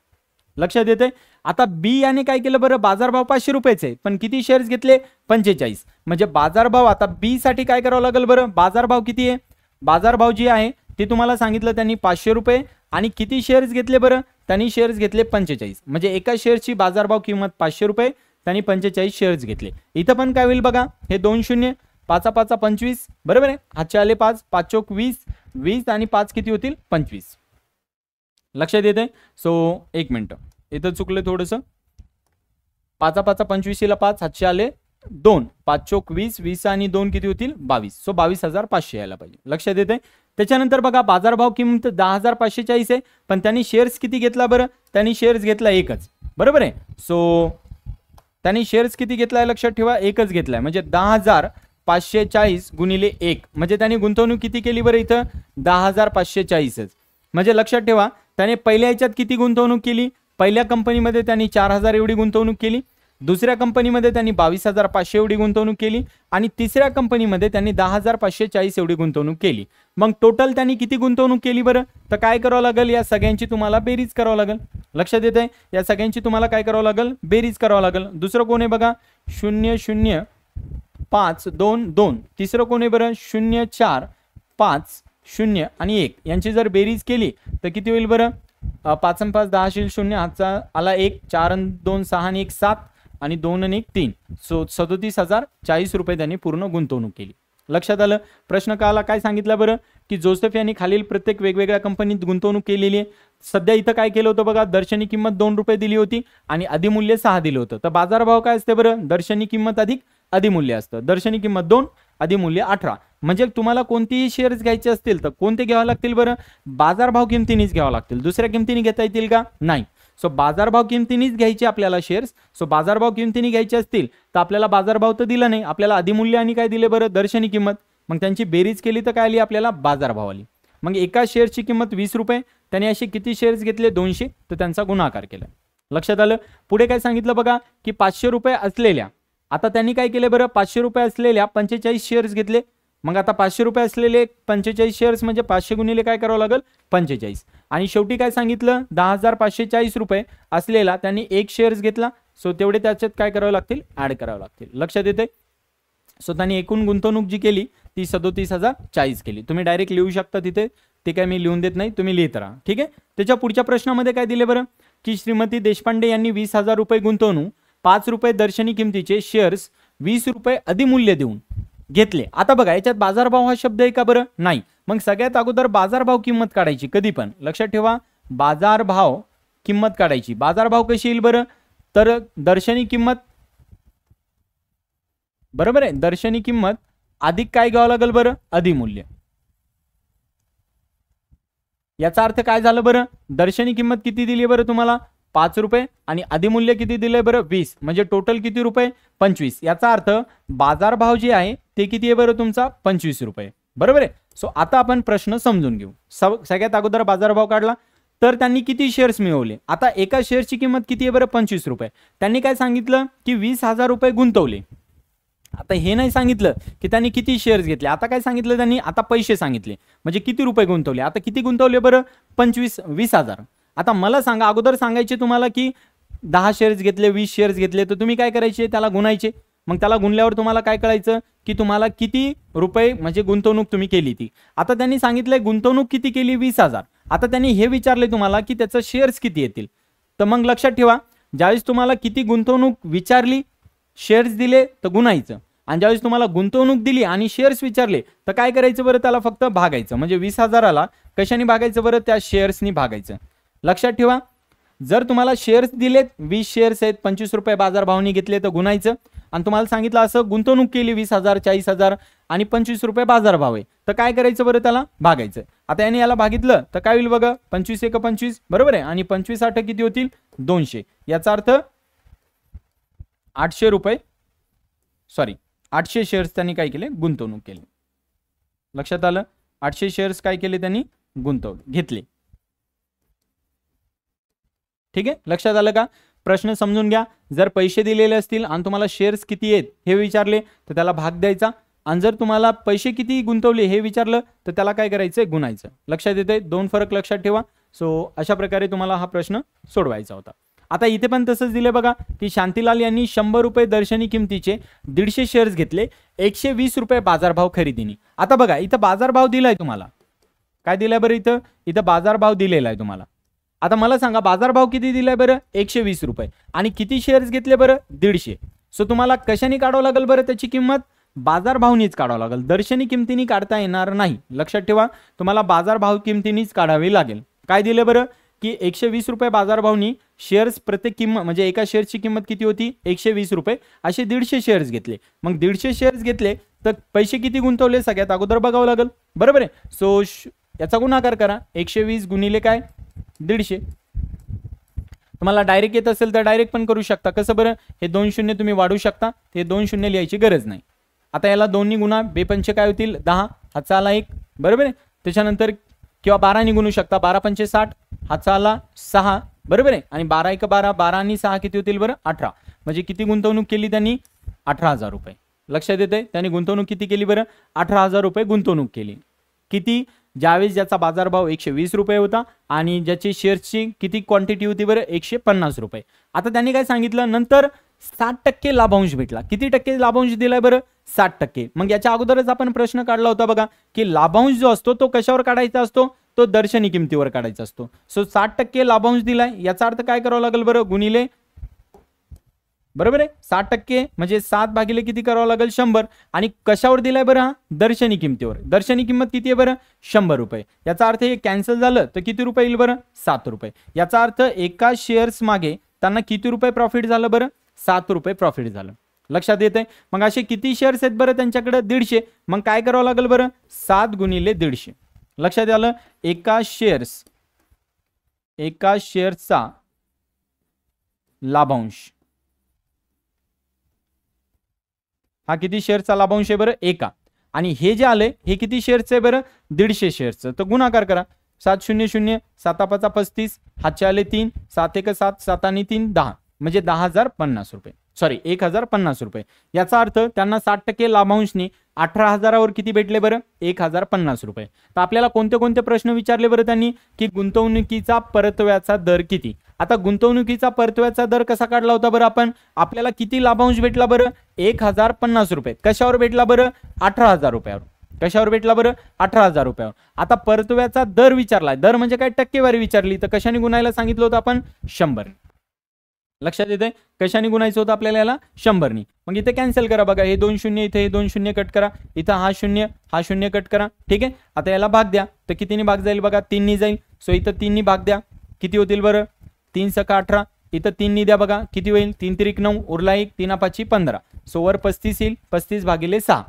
लक्षात येते. आता बी याने काय केलं बरं, बाजारभाव 500 रुपयाचे, पण किती शेअर्स घेतले, 45. म्हणजे बाजारभाव, आता बी साठी काय करावं लागेल बरं, बाजारभाव किती आहे, बाजारभाव जी आहे ते तुम्हाला सांगितलं त्यांनी 500 रुपये. आणि किती शेअर्स घेतले बरं, त्यांनी शेअर्स घेतले 45. म्हणजे एका शेअरची बाजारभाव किंमत 500 रुपये, त्यांनी 45 शेअर्स घेतले. इथं पण काय होईल बघा, हे 2 शून्य, 5 5 25, बरोबर आहे. हातचे आले 5, 5 चोक 20, 20 आणि 5 किती होतील, 25. लक्षात येते. सो एक मिनिट, इथं चुकलं थोडंसं. 5 5 25 ला 5, हातचे आले 2, 5 चोक 20, 20 आणि 2 किती होतील, 22. सो 22,500 यायला पाहिजे. लक्षात येते. त्याच्यानंतर बघा, बाजारभाव किंमत 10,540 आहे, पण त्यांनी शेअर्स किती घेतला बरं, त्यांनी शेअर्स घेतला एकच, बरोबर आहे. सो त्यांनी शेअर्स किती घेतलाय, लक्षात ठेवा, एकच घेतलाय. म्हणजे 10,540 गुणिले 1, म्हणजे त्यांनी गुंतवणूक किती केली बरं, इथं 10,540. म्हणजे लक्षात ठेवा, त्याने पहिल्या याच्यात किती गुंतवणूक केली, पहिल्या कंपनीमध्ये त्यांनी 4000 एवढी गुंतवणूक केली. दुसऱ्या कंपनीमध्ये त्यांनी 22,500 एवढी गुंतवणूक केली आणि तिसऱ्या कंपनीमध्ये त्यांनी 10,540 एवढी गुंतवणूक केली. मग टोटल त्यांनी किती गुंतवणूक केली बरं? तर काय करावं लागेल, या सगळ्यांची तुम्हाला बेरीज करावं लागेल. लक्षात येते, या सगळ्यांची तुम्हाला काय करावं लागेल, बेरीज करावं लागेल. दुसरं कोण आहे बघा, 0,0,5,2,2. तिसरं कोण आहे बरं, 0,4,5,0 आणि 1. यांची जर बेरीज केली तर किती होईल बरं, 5 आणि 5 10 शील 0, हातचा आला 1, 4 आणि 2 6 आणि 1 7 आणि 2 आणि 1 3. सो 37,040 रुपये त्यांनी पूर्ण गुंतवणूक केली. लक्षात आलं. प्रश्न काला काय सांगितलं बरं, की जोसेफ यांनी खालील प्रत्येक वेगवेगळ्या कंपनीत गुंतवणूक केलेली आहे. सध्या इथं काय केलं होतं बघा, दर्शनी किंमत 2 रुपये दिली होती आणि अधिमूल्य 6 दिलं होतं. तर बाजारभाव काय असते बरं, दर्शनी किंमत अधिक अधिमूल्य असतं. दर्शनी किंमत 2, अधिमूल्य 18. म्हणजे तुम्हाला कोणतीही शेअर्स घ्यायचे असतील तर कोणते घ्यावे लागतील बरं, बाजारभाव किमतीनेच घ्यावं लागतील. दुसऱ्या किमतीने घेता येतील का, नाही. सो बाजारभाव किमतीनेच घ्यायचे आपल्याला शेअर्स. सो बाजारभाव किमतीने घ्यायचे असतील तर आपल्याला बाजारभाव तर दिला नाही, आपल्याला अधिमूल्य आणि काय दिले बरं, दर्शनी किंमत. मग त्यांची बेरीज केली तर काय आली, आपल्याला बाजारभाव आली. मग एका शेअरची किंमत 20 रुपये, त्याने असे किती शेअर्स घेतले, 200, तर त्यांचा गुणाकार केला. लक्षात आलं. पुढे काय सांगितलं बघा, की 500 रुपये असलेल्या, आता त्यांनी काय केले बरं, 500 रुपये असलेल्या 45 शेअर्स घेतले. मग आता 500 रुपये असलेले 45 शेअर्स म्हणजे 500 गुणिले काय करावं लागेल, 45. आणि शेवटी काय सांगितलं, 10,540 रुपये असलेला त्यांनी 1 शेअर्स घेतला. सो तेवढे त्याच्यात काय करावं लागतील, ऍड करावं लागतील. लक्षात येते. सो त्यांनी एकूण गुंतवणूक जी केली ती 37,040 केली. तुम्ही डायरेक्ट लिहू शकता तिथे, ते काय मी लिहून देत नाही, तुम्ही लिहित राहा. ठीक आहे. त्याच्या पुढच्या प्रश्नामध्ये काय दिले बरं, की श्रीमती देशपांडे यांनी 20,000 रुपये गुंतवणूक 5 रुपये दर्शनी किमतीचे शेअर्स 20 रुपये अधिमूल्य देऊन घेतले. आता बघा, याच्यात बाजारभाव हा शब्द आहे का बरं, नाही. मग सगळ्यात अगोदर बाजारभाव किंमत काढायची. कधी पण लक्षात ठेवा, बाजारभाव किंमत काढायची. बाजारभाव कशी येईल बरं, तर दर्शनी किंमत, बरोबर आहे, दर्शनी किंमत अधिक काय घ्यावं लागेल बरं, अधिमूल्य. याचा अर्थ काय झालं बरं, दर्शनी किंमत किती दिली बरं तुम्हाला, 5 रुपये आणि अधिमूल्य किती दिले बरं, 20. म्हणजे टोटल किती रुपये, 25. याचा अर्थ बाजारभाव जे आहे ते किती आहे बरं तुमचा, 25 रुपये. बरोबर आहे. सो आता आपण प्रश्न समजून घेऊ. सगळ्यात अगोदर बाजारभाव काढला तर त्यांनी किती शेअर्स मिळवले. आता एका शेअरची किंमत किती आहे बरं, 25 रुपये. त्यांनी काय सांगितलं, की 20,000 रुपये गुंतवले. आता हे नाही सांगितलं की त्यांनी किती शेअर्स घेतले. आता काय सांगितलं त्यांनी, आता पैसे सांगितले, म्हणजे किती रुपये गुंतवले. आता किती गुंतवले बरं, 20,000. आता मला सांगा, अगोदर सांगायचे तुम्हाला की 10 शेअर्स घेतले, 20 शेअर्स घेतले, तर तुम्ही काय करायचे, त्याला गुणायचे. मग त्याला गुणल्यावर तुम्हाला काय कळायचं, की तुम्हाला किती रुपये म्हणजे गुंतवणूक तुम्ही केली ती. आता त्यांनी सांगितलंय गुंतवणूक किती केली, 20,000. आता त्यांनी हे विचारले तुम्हाला की त्याचं शेअर्स किती येतील. तर मग लक्षात ठेवा, ज्यावेळेस तुम्हाला किती गुंतवणूक विचारली, शेअर्स दिले तर गुणायचं. आणि ज्यावेळेस तुम्हाला गुंतवणूक दिली आणि शेअर्स विचारले तर काय करायचं बरं, त्याला फक्त भागायचं. म्हणजे 20,000ला कशाने भागायचं बरं, त्या शेअर्सनी भागायचं. लक्षात ठेवा, जर तुम्हाला शेअर्स दिलेत, 20 शेअर्स आहेत, 25 रुपये बाजारभावाने घेतले तर गुणायचं. आणि तुम्हाला सांगितलं असं गुंतवणूक केली 20,000, 40,000 आणि 25 रुपये बाजारभाव आहे, तर काय करायचं बरं, त्याला भागायचं. आता याने याला भागितलं तर काय होईल बघा, 25 एक 25, बरोबर आहे. आणि 25 8 किती होतील, 200. याचा अर्थ 800 रुपये, सॉरी 800 शेअर्स त्यांनी काय केले, गुंतवणूक केली. लक्षात आलं. 800 शेअर्स काय केले त्यांनी, गुंतवणूक घेतले. ठीक आहे. लक्षात आलं का. प्रश्न समजून घ्या. जर पैसे दिलेले असतील आणि तुम्हाला शेअर्स किती आहेत हे विचारले तर त्याला भाग द्यायचा. आणि जर तुम्हाला पैसे किती गुंतवले हे विचारलं तर त्याला काय करायचं, गुणायचं. लक्षात येते, 2 फरक लक्षात ठेवा. सो अशा प्रकारे तुम्हाला हा प्रश्न सोडवायचा होता. आता इथे पण तसंच दिले बघा, की शांतीलाल यांनी 100 रुपये दर्शनी किमतीचे 150 शेअर्स घेतले 120 रुपये बाजारभाव खरेदीने. आता बघा, इथं बाजारभाव दिलाय तुम्हाला, काय दिलाय बरं, इथं बाजारभाव दिलेला आहे तुम्हाला. आता मला सांगा, बाजारभाव किती दिलाय बरं, 120 रुपये. आणि किती शेअर्स घेतले बरं, 150. सो तुम्हाला कशाने काढावं लागेल बरं त्याची किंमत, बाजारभावनीच काढावं लागेल, दर्शनी किमतीने काढता येणार नाही. लक्षात ठेवा, तुम्हाला बाजारभाव किमतीनेच काढावी लागेल. काय दिले बरं, की 120 रुपये बाजारभावनी शेअर्स प्रत्येक किंमत, म्हणजे एका शेअरची किंमत किती होती, 120 रुपये. असे 150 शेअर्स घेतले. मग 150 शेअर्स घेतले तर पैसे किती गुंतवले सगळ्यात अगोदर बघावं लागेल. बरोबर आहे. सो याचा गुणाकार करा, 120 गुणिले काय, 150. तुम्हाला डायरेक्ट येत असेल तर डायरेक्ट पण करू शकता. कसं बरं, हे 2 शून्य तुम्ही वाढू शकता, हे 2 शून्य लिहायची गरज नाही. आता याला 2 गुणा, 2 पंचे काय होतील, 10, हातचा आला 1, बरोबर आहे. त्याच्यानंतर किंवा 12 गुणू शकता, 12 पंचे 60, हातचा आला 6, बरोबर आहे. आणि 12 1 12, 12 आणि 6 किती होतील बरं, 18. म्हणजे किती गुंतवणूक केली त्यांनी? 18,000 रुपये. लक्षात येते? त्यांनी गुंतवणूक किती केली बरं? 18,000 रुपये गुंतवणूक केली. किती? ज्यावेळेस ज्याचा बाजारभाव 120 रुपये होता आणि ज्याची शेअर्सची किती क्वांटिटी होती बरं? 150 रुपये. आता त्यांनी काय सांगितलं? नंतर 60% लाभांश भेटला. किती टक्के लाभांश दिलाय बरं? 60%. मग याच्या अगोदरच आपण प्रश्न काढला होता बघा की लाभांश जो असतो तो कशावर काढायचा असतो? तो दर्शनी किमतीवर काढायचा असतो. सो 60% लाभांश दिलाय, याचा अर्थ काय करावं लागेल बरं? गुणिले, बरोबर आहे, 60% म्हणजे 7 भागिले किती करावं लागेल? 100. आणि कशावर दिलाय बरं? हा दर्शनी किमतीवर. दर्शनी किंमत किती आहे बरं? 100 रुपये. याचा अर्थ हे कॅन्सल झालं तर किती रुपये येईल बरं? 7 रुपये. याचा अर्थ एका शेअर्स मागे त्यांना किती रुपये प्रॉफिट झालं बरं? 7 रुपये प्रॉफिट झालं. लक्षात येते? मग असे किती शेअर्स आहेत बरं त्यांच्याकडे? 150. मग काय करावं लागेल बरं? 7 गुणिले 150. लक्षात आलं? एका शेअर्सचा लाभांश, हा किती शेअरचा लाभांश आहे बरं? एका. आणि हे जे आले हे किती शेअरचं आहे बरं? 150 शेअरचं. तर गुणाकार करा. 7 0 0, 7 5 35, हातचे आले 3, 7 1 7, 7 आणि 3 10, म्हणजे 10,050 रुपये. सॉरी, 1,050 रुपये. याचा अर्थ त्यांना 60% लाभांशनी 18,000वर किती भेटले बरं? 1,050 रुपये. तर आपल्याला कोणते कोणते प्रश्न विचारले बरं त्यांनी? की गुंतवणुकीचा परताव्याचा दर किती? आता गुंतवणुकीचा परताव्याचा दर कसा काढला होता बरं आपण? आपल्याला किती लाभांश भेटला बरं? 1,050 रुपये. कशावर भेटला बरं? 18,000 रुपयावर. कशावर भेटला बरं? 18,000 रुपयावर. आता परताव्याचा दर विचारलाय. दर म्हणजे काय? टक्केवारी विचारली. तर कशाने गुणायला सांगितलं होतं आपण? 100. लक्षात येते? कशाने गुणायचं होतं आपल्याला याला? 100नी. मग इथे कॅन्सल करा बघा. हे 2 शून्य इथे, हे 2 शून्य कट करा. इथं हा शून्य कट करा. ठीक आहे. आता याला भाग द्या. तर कितीने भाग जाईल बघा? 3नी जाईल. सो इथं 3नी भाग द्या. किती होतील बरं? 3 × 18. इथं 3नी द्या बघा. किती होईल? 3 3 9, उरला 1, 3 5 15. सो वर 35 येईल. 35 भागिले 6.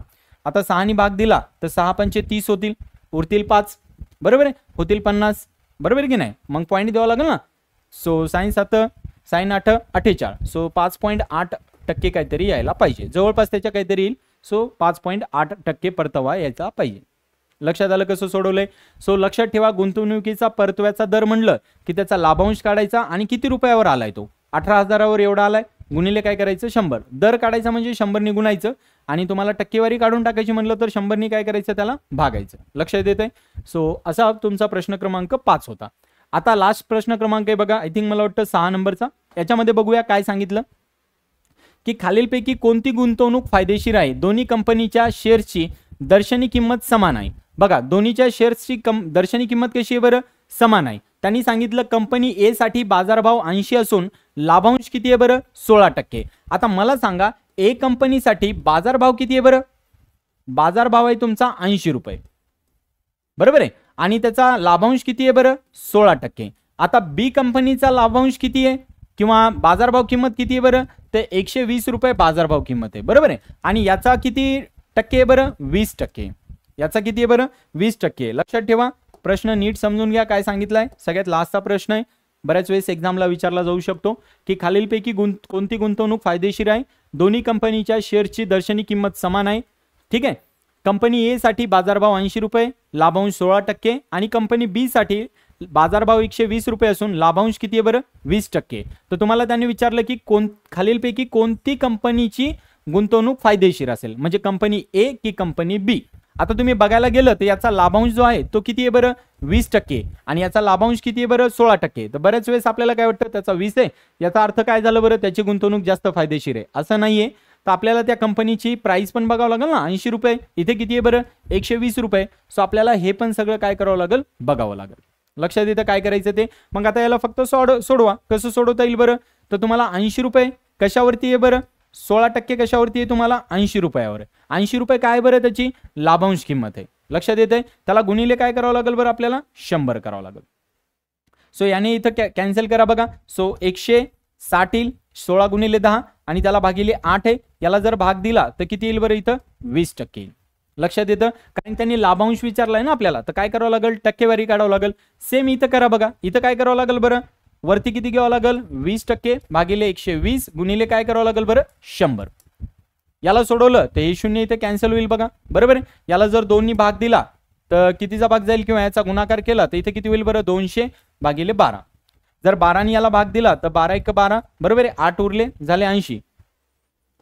आता 6नी भाग दिला तर 6 पंचे 30 होतील. उरतील 5. बरोबर आहे? होतील 50. बरोबर की नाही? मग पॉईंट द्यावा लागेल ना. So sin 7 sin 8 48. सो 5.8% काहीतरी यायला पाहिजे. जवळपास त्याच्या काहीतरी येईल. सो 5.8% परतावा यायचा पाहिजे. लक्षात आलं कसं सोडवलंय? सो लक्षात ठेवा, गुंतवणुकीचा परताव्याचा दर म्हणलं की त्याचा लाभांश काढायचा आणि किती रुपयावर आलाय तो? 18,000वर एवढा आलाय. गुणिले काय करायचं? 100. दर काढायचा म्हणजे 100नी गुणायचं आणि तुम्हाला टक्केवारी काढून टाकायची म्हणलं तर 100नी काय करायचं? त्याला भागायचं. लक्षात येतंय? सो असा तुमचा प्रश्न क्रमांक 5 होता. आता लास्ट प्रश्न क्रमांक आहे बघा. आय थिंक मला वाटतं 6 नंबरचा. याच्यामध्ये बघूया काय सांगितलं की खालीलपैकी कोणती गुंतवणूक फायदेशीर आहे? दोन्ही कंपनीच्या शेअर्सची दर्शनी किंमत समान आहे. बघा, दोन्हीच्या शेअर्सची दर्शनी किंमत कशी आहे बरं? समान आहे. त्यांनी सांगितलं कंपनी ए साठी बाजारभाव 80 असून लाभांश किती आहे बरं? 16%. आता मला सांगा, ए कंपनीसाठी बाजारभाव किती आहे बरं? बाजारभाव आहे तुमचा 80 रुपये. बरोबर आहे? आणि त्याचा लाभांश किती आहे बरं? 16%. आता बी कंपनीचा लाभांश किती आहे किंवा बाजारभाव किंमत किती आहे बरं? ते 120 रुपये बाजारभाव किंमत आहे. बरोबर आहे? आणि याचा किती टक्के आहे बरं? 20%. याचा किती आहे बरं? 20%. लक्षात ठेवा, प्रश्न नीट समजून घ्या काय सांगितलंय. सगळ्यात लास्टचा प्रश्न आहे. बऱ्याच वेळेस एक्झामला विचारला जाऊ शकतो की खालीलपैकी कोणती गुंतवणूक फायदेशीर आहे? दोन्ही कंपनीच्या शेअरची दर्शनी किंमत समान आहे. ठीक आहे. कंपनी ए साठी बाजारभाव 80 रुपये, लाभांश 16% आणि कंपनी बी साठी बाजारभाव 120 रुपये असून लाभांश किती आहे बरं? 20%. तर तुम्हाला त्यांनी विचारलं की खालीलपैकी कोणती कंपनीची गुंतवणूक फायदेशीर असेल, म्हणजे कंपनी ए की कंपनी बी. आता तुम्ही बघायला गेलं तर याचा लाभांश जो आहे तो किती आहे बरं? 20% आणि याचा लाभांश किती आहे बरं? 16%. तर बऱ्याच वेळेस आपल्याला काय वाटतं त्याचा 20 आहे, याचा अर्थ काय झालं बरं? त्याची गुंतवणूक जास्त फायदेशीर आहे, असं नाहीये. तर आपल्याला त्या कंपनीची प्राइस पण बघावं लागेल ना. 80 रुपये, इथे किती आहे बरं? 120 रुपये. सो आपल्याला हे पण सगळं काय करावं लागेल? बघावं लागेल. लक्षात येतं काय करायचं ते? मग आता याला फक्त सोडवा. कसं सोडवता येईल बरं? तर तुम्हाला 80 रुपये कशावरती आहे बरं? 16% कशावरती आहे तुम्हाला? 80 रुपयावर. 80 रुपये काय बरं? त्याची लाभांश किंमत आहे. लक्षात येते? त्याला गुणिले काय करावं लागेल बरं? आपल्याला 100 करावं लागेल. सो याने इथं कॅन्सल करा बघा. सो 160 येईल. 16 गुणिले 10 आणि त्याला भागिले 8 आहे. याला जर भाग दिला तर किती येईल बरं? इथं 20% येईल. लक्षात येतं? कारण त्यांनी लाभांश विचारलाय ना आपल्याला, तर काय करावं लागेल? टक्केवारी काढावं लागेल. सेम इथं करा बघा. इथं काय करावं लागेल बरं? वरती किती घ्यावं लागेल? 20% भागिले 120 गुणिले काय करावं लागेल बरं? 100. याला सोडवलं तर हे 0 इथे कॅन्सल होईल बघा. बरोबर आहे? याला जर 2नी भाग दिला तर कितीचा भाग जाईल किंवा याचा गुणाकार केला तर इथे किती होईल बरं? 200 भागिले 12. जर 12 याला भाग दिला तर 12 × 12 बरोबर आहे, 8 उरले झाले 80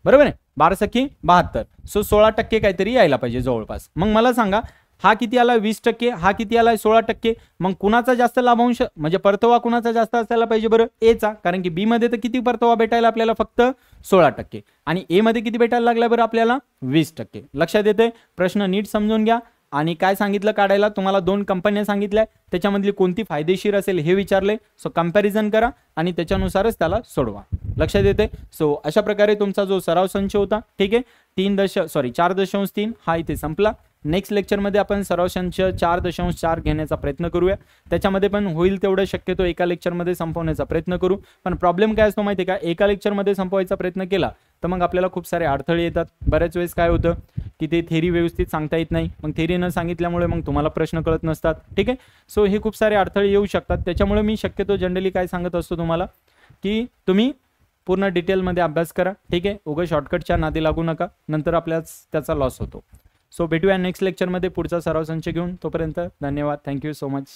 बरोबर आहे, 12 सख्खी 72. सो 16% काहीतरी यायला पाहिजे जवळपास. मग मला सांगा हा किती आला 20%, हा किती आला 16%. मग कुणाचा जास्त लाभांश म्हणजे परतावा कुणाचा जास्त असायला पाहिजे बरं, ए चा, कारण की बी मध्ये तर किती परतावा भेटायला आपल्याला फक्त 16% आणि ए मध्ये किती भेटायला लागला बरं आपल्याला 20%. लक्षात येते. प्रश्न नीट समजून घ्या. आणि काय सांगितलं काढायला तुम्हाला, 2 कंपन्या सांगितल्या, त्याच्यामधली कोणती फायदेशीर असेल हे विचारले. सो कंपॅरिझन करा आणि त्याच्यानुसारच त्याला सोडवा. लक्षात येते. सो अशा प्रकारे तुमचा जो सराव संच होता, ठीक आहे, 4.3 हा इथे संपला. नेक्स्ट लेक्चरमध्ये आपण सराव संच 4.4 घेण्याचा प्रयत्न करूया. त्याच्यामध्ये पण होईल तेवढं शक्यतो एका लेक्चरमध्ये संपवण्याचा प्रयत्न करू. पण प्रॉब्लेम काय असतो माहिती आहे का, एका लेक्चरमध्ये संपवायचा प्रयत्न केला तर मग आपल्याला खूप सारे अडथळे येतात. बऱ्याच वेळेस काय होतं की ते थेरी व्यवस्थित सांगता येत नाही, मग थेरी न सांगितल्यामुळे मग तुम्हाला प्रश्न कळत नसतात. ठीक आहे. सो हे खूप सारे अडथळे येऊ शकतात. त्याच्यामुळे मी शक्यतो जनरली काय सांगत असतो तुम्हाला की तुम्ही पूर्ण डिटेलमध्ये अभ्यास करा. ठीक आहे. उगाच शॉर्टकटच्या नादी लागू नका, नंतर आपल्याच त्याचा लॉस होतो. सो भेटूया नेक्स्ट लेक्चरमध्ये पुढचा सराव संच घेऊन. तोपर्यंत धन्यवाद. Thank you so much.